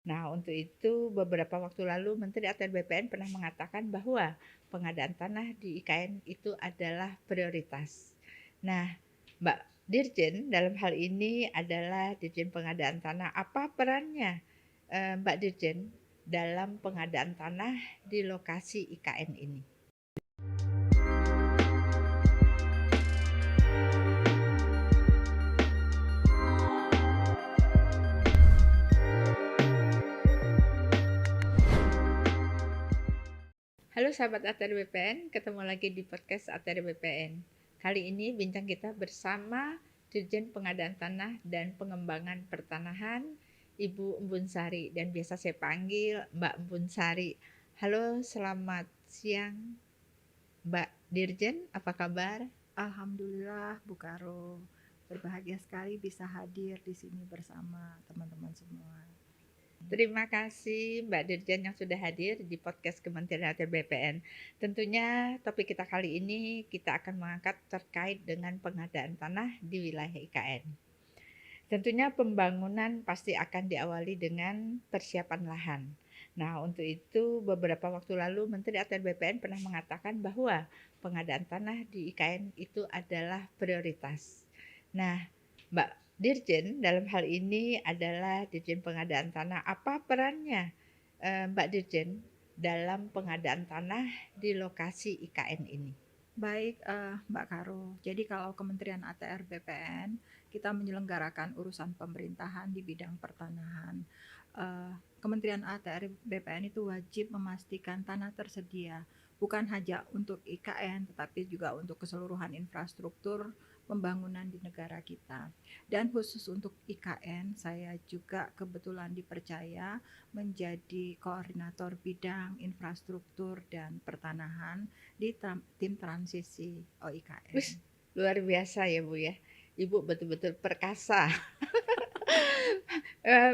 Nah, untuk itu beberapa waktu lalu Menteri ATR BPN pernah mengatakan bahwa pengadaan tanah di IKN itu adalah prioritas. Nah, Mbak Dirjen dalam hal ini adalah Dirjen Pengadaan Tanah. Apa perannya Mbak Dirjen dalam pengadaan tanah di lokasi IKN ini? Halo sahabat ATR BPN, ketemu lagi di podcast ATR BPN. Kali ini bincang kita bersama Dirjen Pengadaan Tanah dan Pengembangan Pertanahan, Ibu Embun Sari, dan biasa saya panggil Mbak Embun Sari. Halo, selamat siang Mbak Dirjen, apa kabar? Alhamdulillah Bu Karo, berbahagia sekali bisa hadir di sini bersama teman-teman semua. Terima kasih Mbak Dirjen yang sudah hadir di podcast Kementerian ATR BPN. Tentunya topik kita kali ini kita akan mengangkat terkait dengan pengadaan tanah di wilayah IKN. Tentunya pembangunan pasti akan diawali dengan persiapan lahan. Nah, untuk itu beberapa waktu lalu Menteri ATR BPN pernah mengatakan bahwa pengadaan tanah di IKN itu adalah prioritas. Nah, Mbak Dirjen dalam hal ini adalah Dirjen Pengadaan Tanah. Apa perannya Mbak Dirjen dalam pengadaan tanah di lokasi IKN ini? Baik Mbak Karo, jadi kalau Kementerian ATR BPN kita menyelenggarakan urusan pemerintahan di bidang pertanahan. Kementerian ATR BPN itu wajib memastikan tanah tersedia bukan hanya untuk IKN tetapi juga untuk keseluruhan infrastruktur pembangunan di negara kita. Dan khusus untuk IKN, saya juga kebetulan dipercaya menjadi koordinator bidang infrastruktur dan pertanahan di tim transisi OIKN. Wis, luar biasa ya Bu ya. Ibu betul-betul perkasa.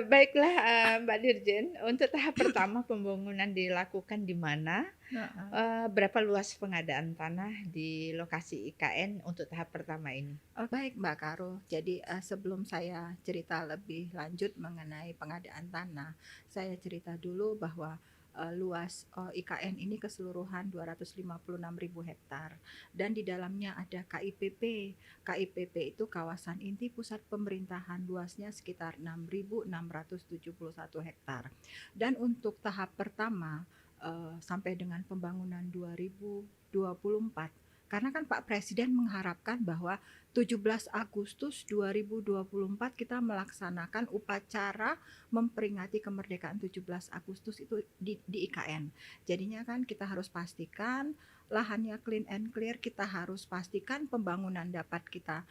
Baiklah Mbak Dirjen, untuk tahap pertama pembangunan dilakukan di mana? Nah, Berapa luas pengadaan tanah di lokasi IKN untuk tahap pertama ini? baik Mbak Karo, jadi sebelum saya cerita lebih lanjut mengenai pengadaan tanah, saya cerita dulu bahwa luas IKN ini keseluruhan 256.000 hektar dan di dalamnya ada KIPP. KIPP itu kawasan inti pusat pemerintahan, luasnya sekitar 6.671 hektar. Dan untuk tahap pertama sampai dengan pembangunan 2024, karena kan Pak Presiden mengharapkan bahwa 17 Agustus 2024 kita melaksanakan upacara memperingati kemerdekaan 17 Agustus itu di IKN. Jadinya kan kita harus pastikan lahannya clean and clear, kita harus pastikan pembangunan dapat kita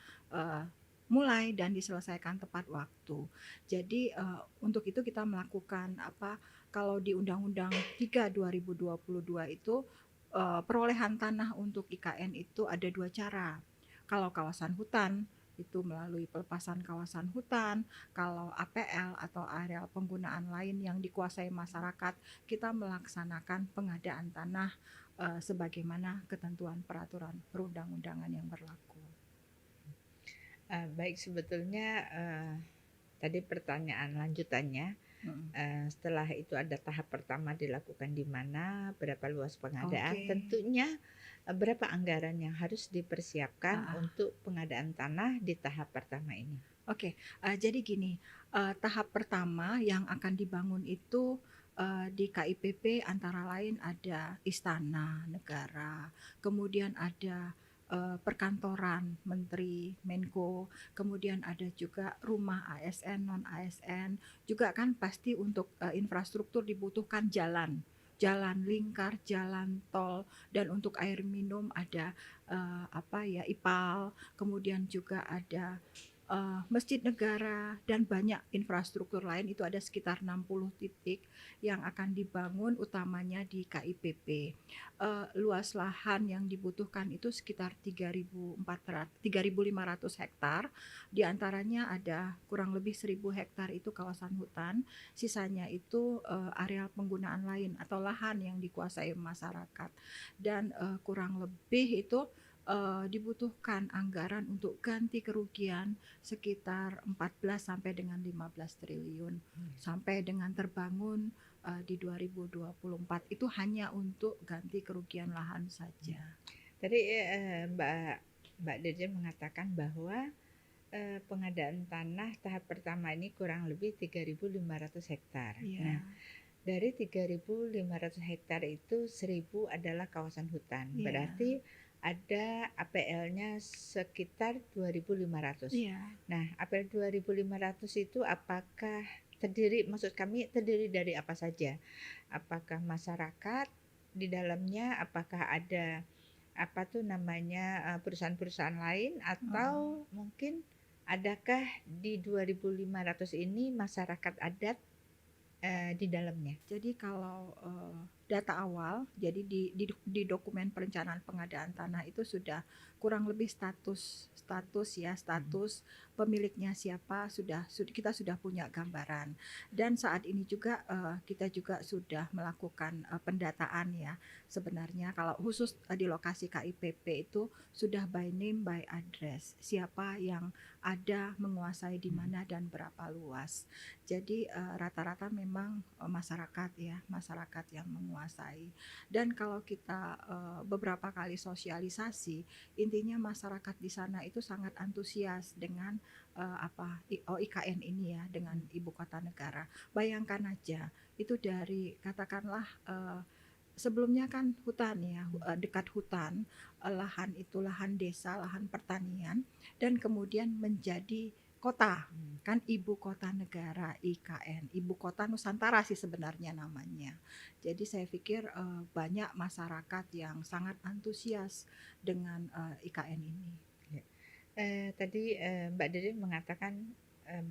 mulai dan diselesaikan tepat waktu. Jadi untuk itu kita melakukan kalau di Undang-Undang 3 2022 itu perolehan tanah untuk IKN itu ada dua cara. Kalau kawasan hutan itu melalui pelepasan kawasan hutan, kalau APL atau areal penggunaan lain yang dikuasai masyarakat, kita melaksanakan pengadaan tanah sebagaimana ketentuan peraturan perundang-undangan yang berlaku. Baik, sebetulnya tadi pertanyaan lanjutannya, setelah itu ada tahap pertama dilakukan di mana, berapa luas pengadaan, Oke. tentunya berapa anggaran yang harus dipersiapkan untuk pengadaan tanah di tahap pertama ini? Oke, jadi gini, tahap pertama yang akan dibangun itu di KIPP antara lain ada istana negara, kemudian ada perkantoran menteri, Menko, kemudian ada juga rumah ASN, non ASN, juga kan pasti untuk infrastruktur dibutuhkan jalan, jalan lingkar, jalan tol, dan untuk air minum ada IPAL, kemudian juga ada masjid negara dan banyak infrastruktur lain, itu ada sekitar 60 titik yang akan dibangun utamanya di KIPP. Luas lahan yang dibutuhkan itu sekitar 3.500 hektar, diantaranya ada kurang lebih 1.000 hektar itu kawasan hutan, sisanya itu areal penggunaan lain atau lahan yang dikuasai masyarakat, dan kurang lebih itu dibutuhkan anggaran untuk ganti kerugian sekitar 14 sampai dengan 15 triliun sampai dengan terbangun di 2024 itu hanya untuk ganti kerugian lahan saja. Tadi Mbak Dirjen mengatakan bahwa pengadaan tanah tahap pertama ini kurang lebih 3.500 hektar. Iya. Nah, dari 3.500 hektar itu 1.000 adalah kawasan hutan. Iya. Berarti ada APL-nya sekitar 2.500. Iya. Nah, APL 2.500 itu apakah maksud kami terdiri dari apa saja? Apakah masyarakat di dalamnya, apakah ada perusahaan-perusahaan lain, atau mungkin adakah di 2.500 ini masyarakat adat di dalamnya? Jadi kalau data awal, jadi di dokumen perencanaan pengadaan tanah itu sudah kurang lebih status pemiliknya siapa, kita sudah punya gambaran. Dan saat ini juga kita juga sudah melakukan pendataan ya. Sebenarnya kalau khusus di lokasi KIPP itu sudah by name by address, siapa yang ada, menguasai di mana dan berapa luas. Jadi rata-rata memang masyarakat yang menguasai. Dan kalau kita beberapa kali sosialisasi, intinya masyarakat di sana itu sangat antusias dengan IKN ini ya, dengan ibu kota negara. Bayangkan aja, itu dari katakanlah sebelumnya kan hutan ya, dekat hutan, lahan itu lahan desa, lahan pertanian, dan kemudian menjadi kota, kan ibu kota negara IKN, ibu kota Nusantara sih sebenarnya namanya. Jadi saya pikir banyak masyarakat yang sangat antusias dengan IKN ini. Tadi Mbak Dede mengatakan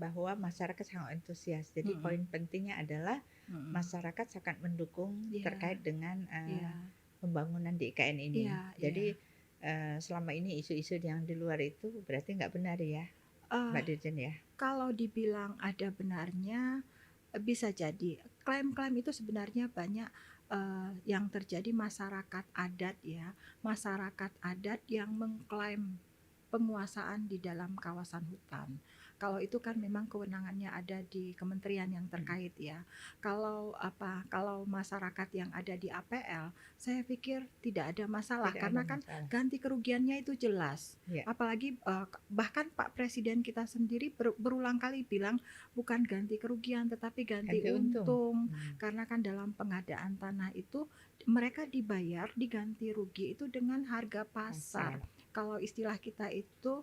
bahwa masyarakat sangat antusias. Jadi poin pentingnya adalah masyarakat sangat mendukung terkait dengan pembangunan di IKN ini. Jadi selama ini isu-isu yang di luar itu berarti nggak benar ya, Mbak Dirjen ya? Kalau dibilang ada benarnya, bisa jadi. Klaim-klaim itu sebenarnya banyak yang terjadi masyarakat adat ya, masyarakat adat yang mengklaim penguasaan di dalam kawasan hutan. Kalau itu kan memang kewenangannya ada di kementerian yang terkait ya. Kalau masyarakat yang ada di APL, saya pikir tidak ada masalah karena kan ganti kerugiannya itu jelas. Apalagi bahkan Pak Presiden kita sendiri berulang kali bilang bukan ganti kerugian tetapi ganti untung. Karena kan dalam pengadaan tanah itu mereka diganti rugi itu dengan harga pasar. Kalau istilah kita itu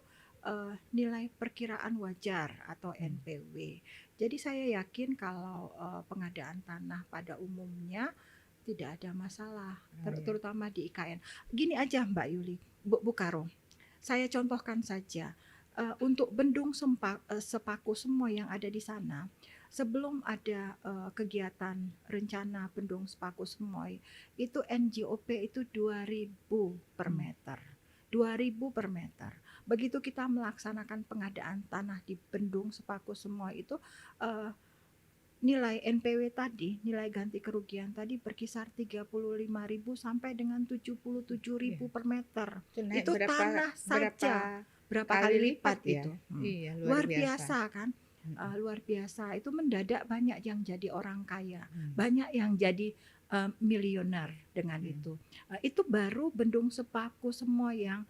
nilai perkiraan wajar atau NPW. Jadi saya yakin kalau pengadaan tanah pada umumnya tidak ada masalah, terutama di IKN. Gini aja Mbak Yuli, Bu Karo, saya contohkan saja untuk Bendung Sepaku semua yang ada di sana. Sebelum ada kegiatan rencana Bendung Sepaku Semoy, itu NJOP itu 2.000 per meter. 2.000 per meter. Begitu kita melaksanakan pengadaan tanah di Bendung Sepaku Semoy itu nilai NPW tadi, nilai ganti kerugian tadi berkisar 35.000 sampai dengan 77.000 per meter. Itu tanah saja berapa kali lipat ya? Itu. Iya, luar biasa kan? Luar biasa. Itu mendadak banyak yang jadi orang kaya, banyak yang jadi miliuner dengan itu. Itu baru Bendung Sepaku semua yang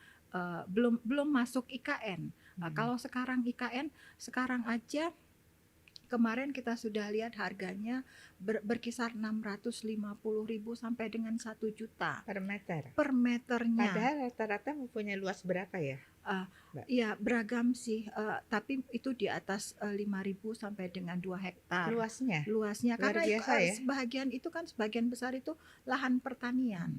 belum masuk IKN. Kalau sekarang IKN, sekarang aja kemarin kita sudah lihat harganya berkisar 650.000 sampai dengan 1 juta per meter. Per meternya. Padahal rata-rata mempunyai luas berapa ya? Ya beragam sih, tapi itu di atas 5.000 sampai dengan 2 hektar. Luasnya karena ya? Sebagian besar itu lahan pertanian.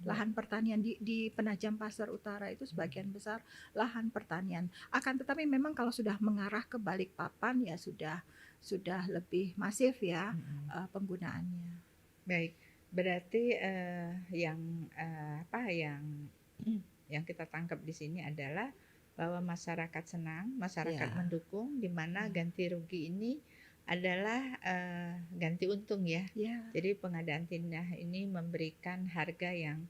Lahan pertanian di Penajam Pasir Utara itu sebagian besar lahan pertanian. Akan tetapi memang kalau sudah mengarah ke Balikpapan ya sudah lebih masif ya penggunaannya. Baik, berarti yang kita tangkap di sini adalah bahwa masyarakat senang, masyarakat mendukung, di mana ganti rugi ini adalah ganti untung ya. Jadi pengadaan tanah ini memberikan harga yang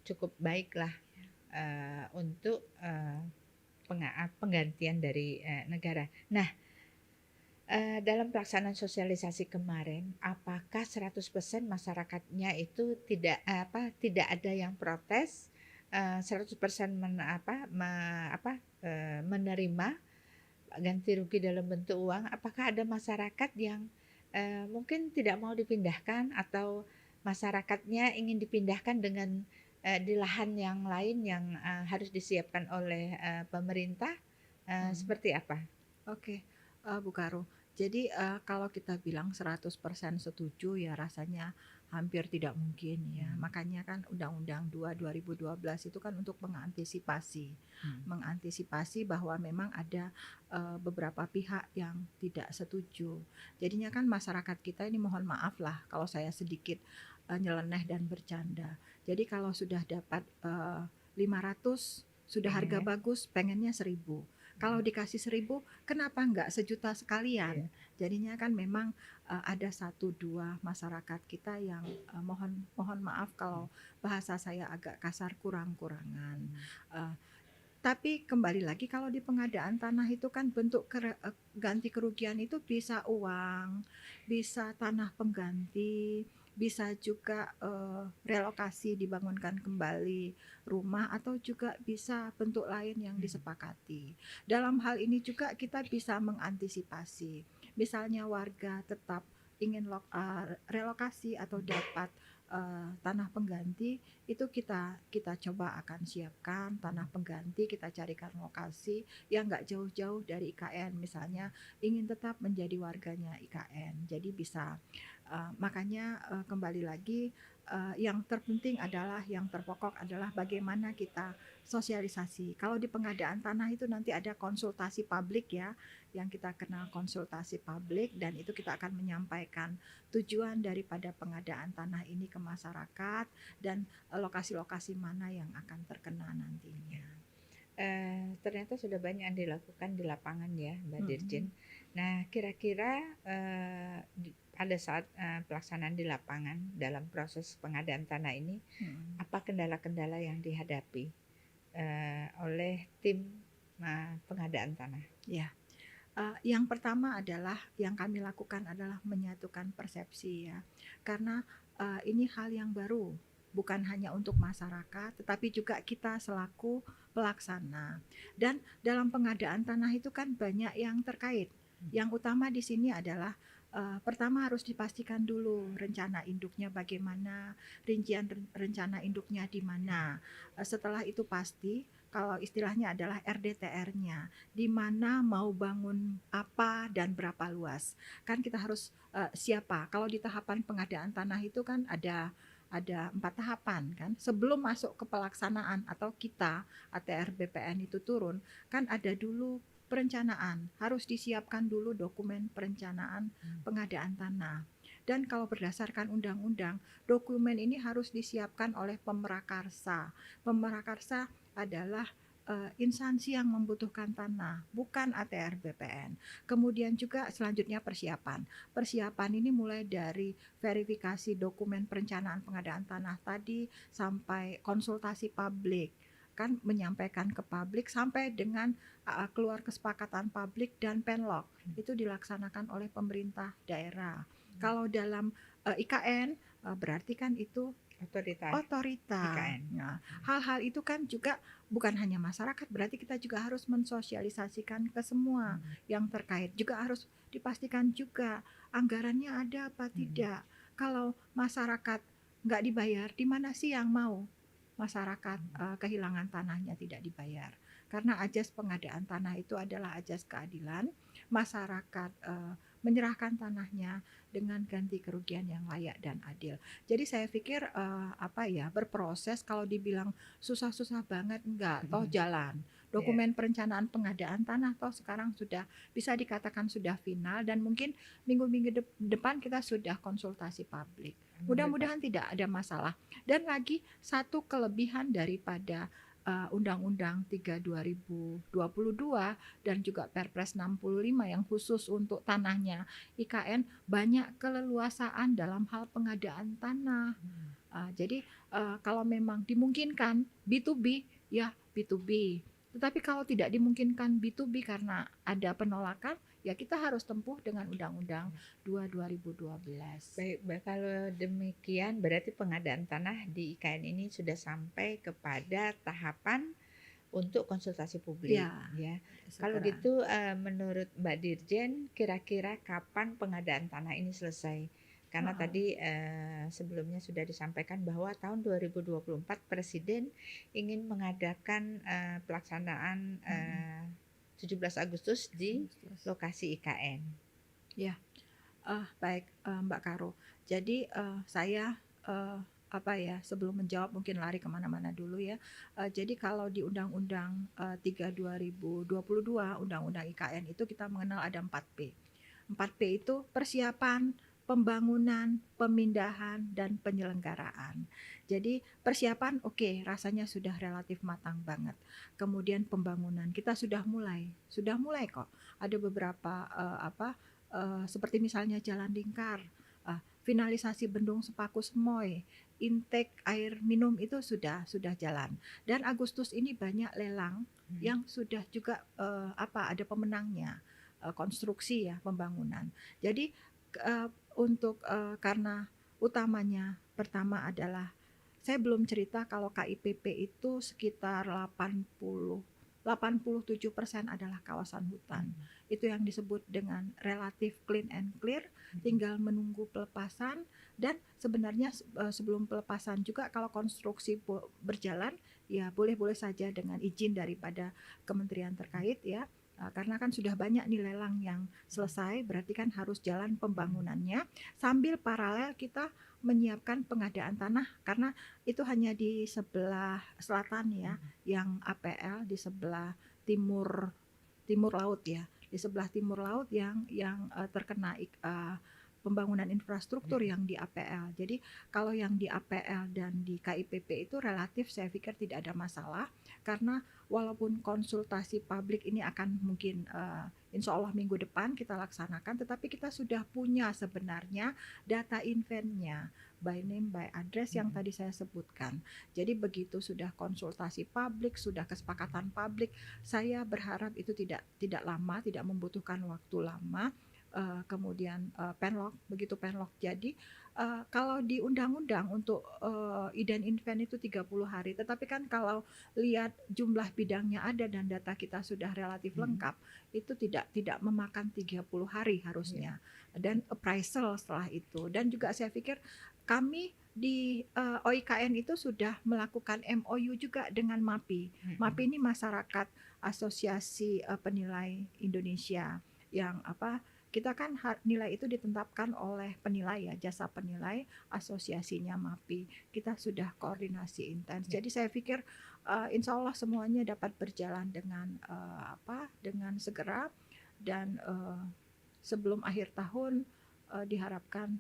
cukup baik lah untuk, penggantian dari, negara. Nah, dalam pelaksanaan sosialisasi kemarin, apakah 100% masyarakatnya itu tidak ada yang protes, 100% menerima ganti rugi dalam bentuk uang? Apakah ada masyarakat yang, mungkin tidak mau dipindahkan atau masyarakatnya ingin dipindahkan dengan, di lahan yang lain yang, harus disiapkan oleh, pemerintah, Mhm. seperti apa? Oke, Bu Karo. Jadi, kalau kita bilang 100% setuju ya rasanya hampir tidak mungkin ya. Mmm, Makanya kan Undang-Undang 2 2012 itu kan untuk mengantisipasi. mhm, Mengantisipasi bahwa memang ada, beberapa pihak yang tidak setuju. Jadinya kan masyarakat kita ini mohon maaf lah kalau saya sedikit, nyeleneh dan bercanda. Jadi kalau sudah dapat, 500 sudah harga pengennya bagus pengennya 1.000. Kalau mhm, dikasih 1.000 kenapa enggak sejuta iya, sekalian? Jadinya kan memang, ada satu 2 masyarakat kita yang, mohon mohon maaf mhm, kalau bahasa saya agak kasar kurang-kurangan. mhm, Eee, tapi kembali lagi kalau di pengadaan tanah itu kan bentuk ganti kerugian itu bisa uang, bisa tanah pengganti, bisa juga, relokasi dibangunkan kembali rumah atau juga bisa bentuk lain yang mhm, disepakati. Dalam hal ini juga kita bisa mengantisipasi. Misalnya warga tetap ingin relokasi atau mhm, dapat, tanah pengganti, itu kita kita coba akan siapkan tanah mhm, pengganti, kita carikan lokasi yang nggak jauh-jauh dari IKN. Misalnya ingin tetap menjadi warganya IKN, jadi bisa. Makanya, kembali lagi, yang terpenting adalah yang terpokok adalah bagaimana kita sosialisasi. Kalau di pengadaan tanah itu nanti ada konsultasi publik ya, yang kita kenal konsultasi publik dan itu kita akan menyampaikan tujuan daripada pengadaan tanah ini ke masyarakat dan lokasi-lokasi mana yang akan terkena iya. nantinya. Ternyata sudah banyak yang dilakukan di lapangan ya, Mbak Dirjen. Mhm, Nah, kira-kira, pada saat, pelaksanaan di lapangan dalam proses pengadaan tanah ini, mhm. apa kendala-kendala yang dihadapi, oleh tim, pengadaan tanah? Ya, yang pertama adalah yang kami lakukan adalah menyatukan persepsi ya. Karena, ini hal yang baru, bukan hanya untuk masyarakat, tetapi juga kita selaku pelaksana. Dan dalam pengadaan tanah itu kan banyak yang terkait. Mhm, Yang utama di sini adalah, pertama harus dipastikan dulu rencana induknya bagaimana, rincian rencana induknya di mana. Setelah itu pasti, kalau istilahnya adalah RDTR-nya di mana mau bangun apa dan berapa luas. Kan kita harus, siapa, kalau di tahapan pengadaan tanah itu kan ada 4 tahapan kan. Sebelum masuk ke pelaksanaan atau kita ATR BPN itu turun, kan ada dulu perencanaan, harus disiapkan dulu dokumen perencanaan mhm, pengadaan tanah. Dan kalau berdasarkan undang-undang, dokumen ini harus disiapkan oleh pemrakarsa. Pemrakarsa adalah instansi yang membutuhkan tanah, bukan ATR BPN. Kemudian juga selanjutnya persiapan. Persiapan ini mulai dari verifikasi dokumen perencanaan pengadaan tanah tadi sampai konsultasi publik kan menyampaikan ke publik sampai dengan keluar kesepakatan publik dan penlok mhm, itu dilaksanakan oleh pemerintah daerah. mhm. Kalau dalam IKN berarti kan itu Otorita otorita. IKN. Nah, Mhm, hal-hal itu kan juga bukan hanya masyarakat, berarti kita juga harus mensosialisasikan ke semua mhm, yang terkait. Juga harus dipastikan juga anggarannya ada apa mhm, tidak. Kalau masyarakat nggak dibayar, di mana sih yang mau masyarakat mhm, kehilangan tanahnya tidak dibayar? Karena ajas pengadaan tanah itu adalah ajas keadilan, masyarakat menyerahkan tanahnya dengan ganti kerugian yang layak dan adil. Jadi saya pikir, apa ya, berproses kalau dibilang susah-susah banget, enggak, toh mhm. jalan. Iya, Dokumen perencanaan pengadaan tanah toh sekarang sudah bisa dikatakan sudah final dan mungkin minggu-minggu depan kita sudah konsultasi publik. menurut Pak Mudah-mudahan tidak ada masalah. Dan lagi satu kelebihan daripada, Undang-Undang 3 2022 dan juga Perpres 65 yang khusus untuk tanahnya IKN banyak keleluasaan dalam hal pengadaan tanah. mhm, Jadi, kalau memang dimungkinkan B2B, ya B2B. Tetapi kalau tidak dimungkinkan B2B karena ada penolakan, ya kita harus tempuh dengan Undang-Undang 2 2012. Baik, kalau demikian berarti pengadaan tanah di IKN ini sudah sampai kepada tahapan untuk konsultasi publik, Ya, ya. Kalau segera. gitu, menurut Mbak Dirjen, kira-kira kapan pengadaan tanah ini selesai? Karena Heeh. tadi, sebelumnya sudah disampaikan bahwa tahun 2024 Presiden ingin mengadakan, pelaksanaan, 17 Agustus di lokasi IKN. Ya. Baik, Mbak Karo. Jadi, saya, sebelum menjawab mungkin lari kemana-mana dulu ya. Jadi kalau di Undang-Undang 3 2022, Undang-Undang IKN itu kita mengenal ada 4P. 4P itu persiapan, pembangunan, pemindahan, dan penyelenggaraan. Jadi persiapan oke, rasanya sudah relatif matang banget. Kemudian pembangunan kita sudah mulai kok. Ada beberapa seperti misalnya Jalan Lingkar, finalisasi Bendung Sepaku Semoy, intake air minum itu sudah jalan. Dan Agustus ini banyak lelang yang sudah juga ada pemenangnya, konstruksi ya, pembangunan. Jadi karena utamanya pertama adalah saya belum cerita kalau KIPP itu sekitar 87% adalah kawasan hutan. Itu yang disebut dengan relatif clean and clear, tinggal menunggu pelepasan. Dan sebenarnya sebelum pelepasan juga kalau konstruksi berjalan, ya boleh-boleh saja dengan izin daripada kementerian terkait ya. Karena kan sudah banyak nih lelang yang selesai, berarti kan harus jalan pembangunannya. Sambil paralel kita menyiapkan pengadaan tanah, karena itu hanya di sebelah selatan ya, yang APL di sebelah timur laut ya, di sebelah timur laut yang terkena pembangunan infrastruktur yang di APL. Jadi kalau yang di APL dan di KIPP itu relatif saya pikir tidak ada masalah, karena walaupun konsultasi publik ini akan mungkin insya Allah minggu depan kita laksanakan, tetapi kita sudah punya sebenarnya data inventnya by name by address yang tadi saya sebutkan. Jadi begitu sudah konsultasi publik, sudah kesepakatan publik, saya berharap itu tidak lama, tidak membutuhkan waktu lama. Kemudian penlok, begitu penlok jadi kalau di undang-undang untuk ident invent itu 30 hari, tetapi kan kalau lihat jumlah bidangnya ada dan data kita sudah relatif lengkap, itu tidak memakan 30 hari harusnya, dan appraisal setelah itu. Dan juga saya pikir kami di OIKN itu sudah melakukan MOU juga dengan MAPI. MAPI ini Masyarakat Asosiasi Penilai Indonesia, yang kita kan nilai itu ditetapkan oleh penilai ya, jasa penilai, asosiasinya MAPI. Kita sudah koordinasi intens. Jadi saya pikir insya Allah semuanya dapat berjalan dengan segera, dan sebelum akhir tahun diharapkan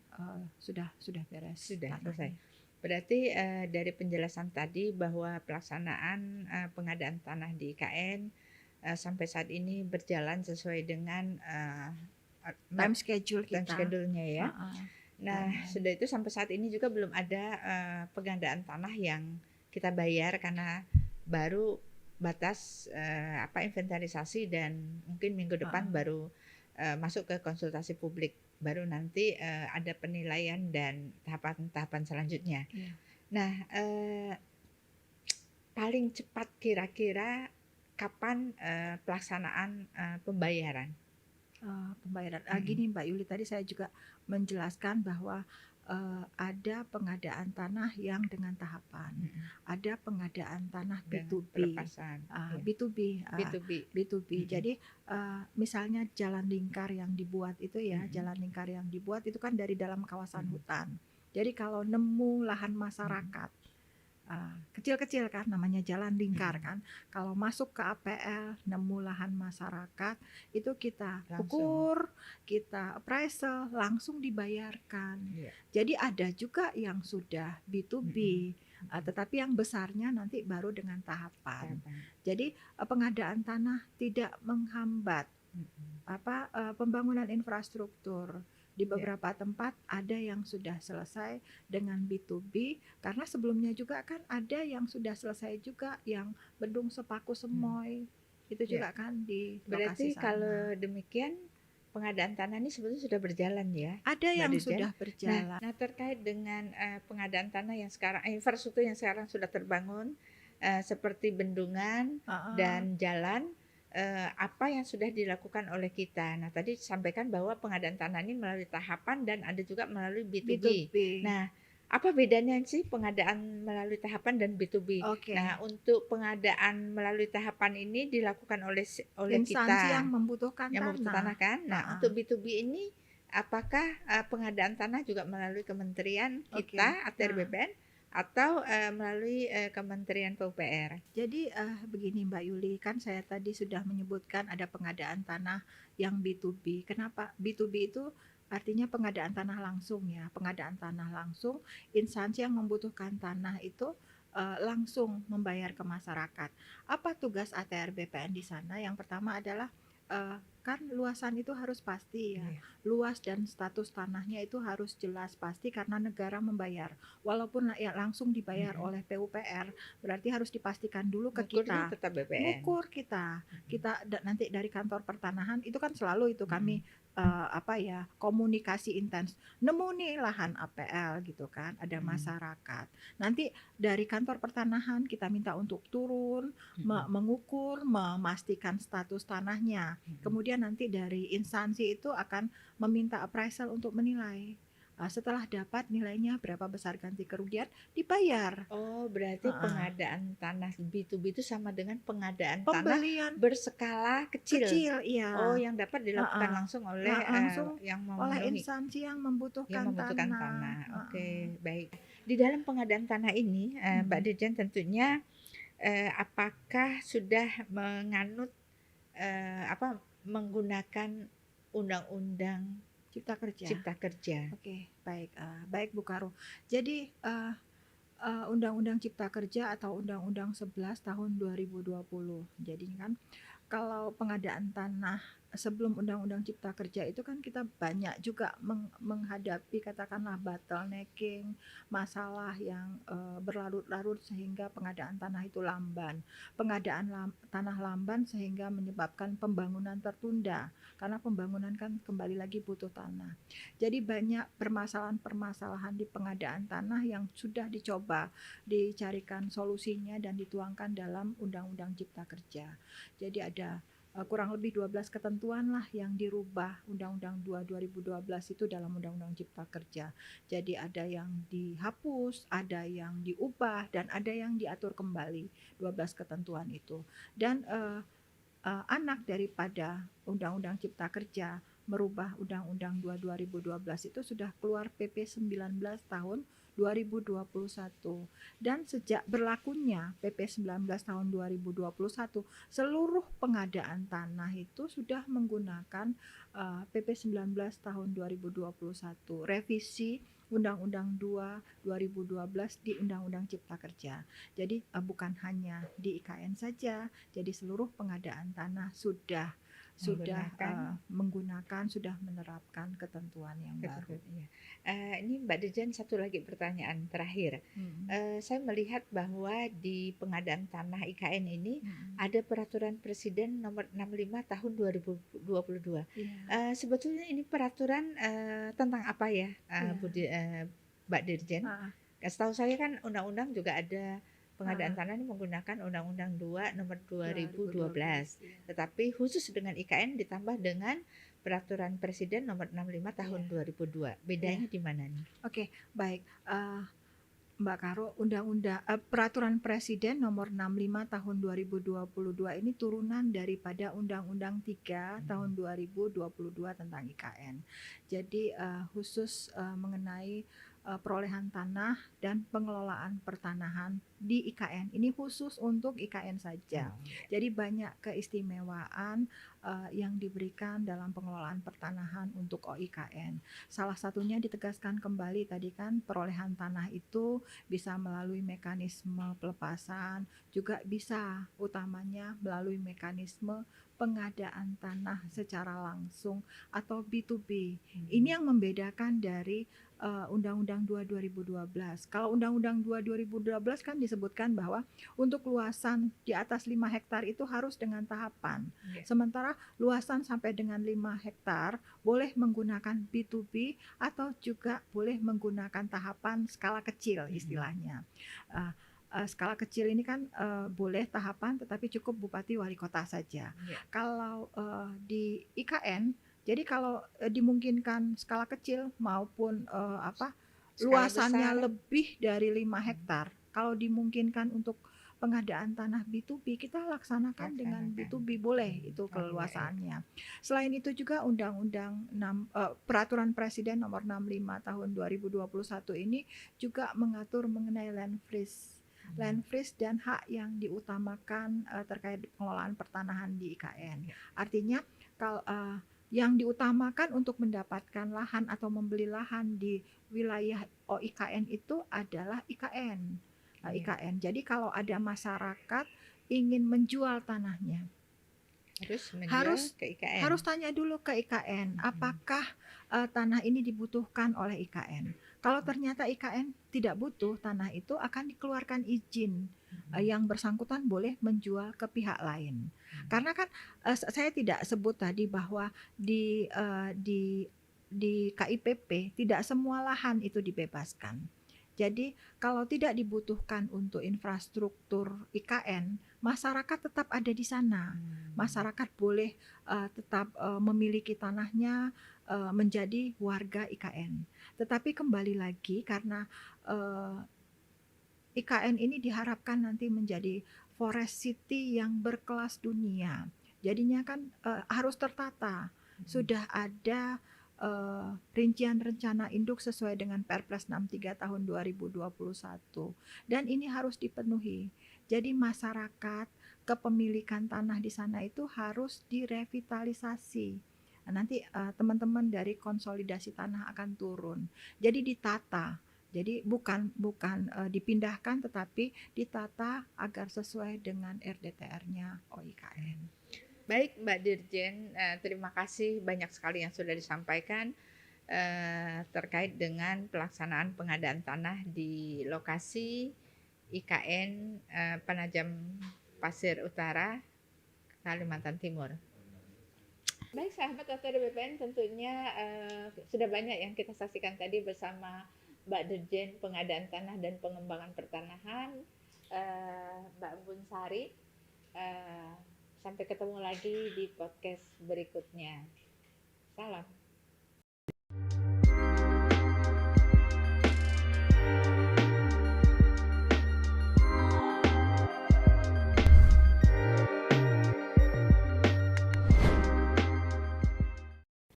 sudah beres. Sudah selesai. Berarti dari penjelasan tadi bahwa pelaksanaan pengadaan tanah di IKN sampai saat ini berjalan sesuai dengan time schedule kita. Time schedule-nya ya. Nah, sudah itu sampai saat ini juga belum ada pengadaan tanah yang kita bayar karena baru batas inventarisasi, dan mungkin minggu depan baru masuk ke konsultasi publik, baru nanti ada penilaian dan tahapan-tahapan selanjutnya. Nah, paling cepat kira-kira kapan pelaksanaan pembayaran? Gini Mbak Yuli, tadi saya juga menjelaskan bahwa ada pengadaan tanah yang dengan tahapan, ada pengadaan tanah B2B, B2B. Jadi misalnya jalan lingkar yang dibuat itu ya, jalan lingkar yang dibuat itu kan dari dalam kawasan hutan. Jadi kalau nemu lahan masyarakat kecil-kecil kan, namanya jalan lingkar kan, kalau masuk ke APL nemu lahan masyarakat, itu kita ukur, kita appraisal, langsung dibayarkan. Jadi ada juga yang sudah B2B, tetapi yang besarnya nanti baru dengan tahapan. Jadi pengadaan tanah tidak menghambat pembangunan infrastruktur Di Ya. beberapa tempat ada yang sudah selesai dengan B2B, karena sebelumnya juga kan ada yang sudah selesai juga, yang Bendung Sepaku Hmm. Semoy, itu Ya. juga kan di lokasi Berarti sana. kalau demikian pengadaan tanah ini sebetulnya sudah berjalan ya, Ada Mbak yang Dirjen. sudah Nah, berjalan. terkait dengan pengadaan tanah yang sekarang, infrastruktur yang sekarang sudah terbangun, seperti bendungan Heeh. dan jalan, apa yang sudah dilakukan oleh kita. Nah, tadi disampaikan bahwa pengadaan tanah ini melalui tahapan dan ada juga melalui B2B. B2B. Nah, apa bedanya sih pengadaan melalui tahapan dan B2B? Nah, Oke. untuk pengadaan melalui tahapan ini dilakukan oleh Instansi yang kita membutuhkan yang membutuhkan tanah tanah. kan. Nah, Heeh. untuk B2B ini apakah pengadaan tanah juga melalui kementerian Oke. kita ATR Nah, BPN atau melalui Kementerian PUPR? jadi begini Mbak Yuli, kan saya tadi sudah menyebutkan ada pengadaan tanah yang B2B. Kenapa? B2B itu artinya pengadaan tanah langsung ya. Pengadaan tanah langsung, instansi yang membutuhkan tanah itu langsung membayar ke masyarakat. Apa tugas ATR BPN di sana? Yang pertama adalah kan luasan itu harus pasti ya. Iya. Luas dan status tanahnya itu harus jelas pasti karena negara membayar. Walaupun ya langsung dibayar Mm-mm. oleh PUPR, berarti harus dipastikan dulu ke Ngukurnya kita. tetap BPN. Ngukur kita. Kita nanti dari kantor pertanahan itu kan selalu itu Mm-mm. kami komunikasi intens. Nemu nih lahan APL gitu kan, ada Mm-mm. masyarakat. Nanti dari kantor pertanahan kita minta untuk turun, Mm-mm. mengukur, memastikan status tanahnya. Mm-mm. Kemudian nanti dari instansi itu akan meminta appraisal untuk menilai. Setelah dapat nilainya berapa besar ganti kerugian, dibayar. Oh, berarti Heeh. pengadaan tanah B2B itu sama dengan pengadaan tanah Pembelian berskala kecil. kecil, Oh, iya. yang dapat dilakukan Heeh. langsung oleh Langsung yang oleh memenuhi, instansi yang yang membutuhkan membutuhkan tanah. tanah. Heeh. Oke, baik. Di dalam pengadaan tanah ini, Mbak Mm-mm. Dirjen tentunya apakah sudah menganut menggunakan undang-undang Cipta Kerja. Cipta Kerja? Oke, baik, baik Bu Karo. Jadi Undang-Undang Cipta Kerja atau Undang-Undang 11 tahun 2020. Jadi kan kalau pengadaan tanah sebelum Undang-Undang Cipta Kerja itu kan kita banyak juga menghadapi katakanlah bottlenecking, masalah yang berlarut-larut sehingga pengadaan tanah itu lamban. Pengadaan tanah lamban sehingga menyebabkan pembangunan tertunda karena pembangunan kan kembali lagi butuh tanah. Jadi banyak permasalahan-permasalahan di pengadaan tanah yang sudah dicoba dicarikan solusinya dan dituangkan dalam Undang-Undang Cipta Kerja. Jadi ada kurang lebih 12 ketentuan lah yang dirubah Undang-Undang 2 2012 itu dalam Undang-Undang Cipta Kerja. Jadi ada yang dihapus, ada yang diubah, dan ada yang diatur kembali 12 ketentuan itu. Dan anak daripada Undang-Undang Cipta Kerja merubah Undang-Undang 2 2012 itu sudah keluar PP 19 tahun 2021. Dan sejak berlakunya PP 19 tahun 2021, seluruh pengadaan tanah itu sudah menggunakan PP 19 tahun 2021, revisi Undang-Undang 2 2012 di Undang-Undang Cipta Kerja. Jadi bukan hanya di IKN saja, jadi seluruh pengadaan tanah sudah Menggunakan menggunakan, sudah menerapkan ketentuan yang baru. iya. Ini Mbak Dirjen, satu lagi pertanyaan terakhir. Mm-mm. Saya melihat bahwa di pengadaan tanah IKN ini Mm-mm. ada peraturan Presiden nomor 65 tahun 2022. Iya. Sebetulnya ini peraturan tentang apa ya, Iya. Mbak Dirjen? Ah, Setahu saya kan undang-undang juga ada pengadaan ah, tanah ini menggunakan Undang-Undang 2 nomor 2012. 2012. Iya. Tetapi khusus dengan IKN ditambah dengan Peraturan Presiden nomor 65 tahun Iya. 2002. Iya. Bedanya di mana nih? Oke, baik. Mbak Karo, Peraturan Presiden Nomor 65 Tahun 2022 ini turunan daripada Undang-Undang 3 Tahun 2022 tentang IKN. Jadi khusus mengenai perolehan tanah dan pengelolaan pertanahan di IKN. Ini khusus untuk IKN saja. Oh, Jadi banyak keistimewaan yang diberikan dalam pengelolaan pertanahan untuk OIKN. Salah satunya ditegaskan kembali tadi kan perolehan tanah itu bisa melalui mekanisme pelepasan, juga bisa utamanya melalui mekanisme pengadaan tanah secara langsung atau B2B. Ini yang membedakan dari Undang-Undang 2 2012. Kalau Undang-Undang 2 2012 kan disebutkan bahwa untuk luasan di atas 5 hektar itu harus dengan tahapan. Sementara luasan sampai dengan 5 hektar boleh menggunakan B2B atau juga boleh menggunakan tahapan skala kecil istilahnya. Skala kecil ini kan boleh tahapan tetapi cukup bupati wali kota saja. Kalau di IKN, jadi kalau dimungkinkan skala kecil maupun luasannya lebih dari 5 hektar, kalau dimungkinkan untuk pengadaan tanah B2B, kita laksanakan dengan B2B, boleh itu keluasannya. Selain itu juga Undang-Undang Peraturan Presiden Nomor 65 Tahun 2021 ini juga mengatur mengenai land freeze dan hak yang diutamakan terkait pengelolaan pertanahan di IKN. Artinya kalau yang diutamakan untuk mendapatkan lahan atau membeli lahan di wilayah OIKN itu adalah IKN. Jadi kalau ada masyarakat ingin menjual tanahnya, harus tanya dulu ke IKN, apakah tanah ini dibutuhkan oleh IKN. Kalau ternyata IKN tidak butuh tanah itu, akan dikeluarkan izin yang bersangkutan boleh menjual ke pihak lain. Karena kan saya tidak sebut tadi bahwa di KIPP tidak semua lahan itu dibebaskan. Jadi kalau tidak dibutuhkan untuk infrastruktur IKN, masyarakat tetap ada di sana. Masyarakat boleh tetap memiliki tanahnya, menjadi warga IKN. Tetapi kembali lagi karena IKN ini diharapkan nanti menjadi forest city yang berkelas dunia. Jadinya kan harus tertata. Sudah ada rincian rencana induk sesuai dengan Perpres 63 tahun 2021. Dan ini harus dipenuhi. Jadi masyarakat kepemilikan tanah di sana itu harus direvitalisasi. Nanti teman-teman dari konsolidasi tanah akan turun. Jadi ditata. Jadi bukan dipindahkan tetapi ditata agar sesuai dengan RDTR-nya OIKN. Baik Mbak Dirjen, terima kasih banyak sekali yang sudah disampaikan terkait dengan pelaksanaan pengadaan tanah di lokasi IKN Penajam Pasir Utara, Kalimantan Timur. Baik sahabat ATR BPN, tentunya sudah banyak yang kita saksikan tadi bersama Mbak Dirjen Pengadaan Tanah dan Pengembangan Pertanahan, Mbak Bunsari. Sampai ketemu lagi di podcast berikutnya. Salam.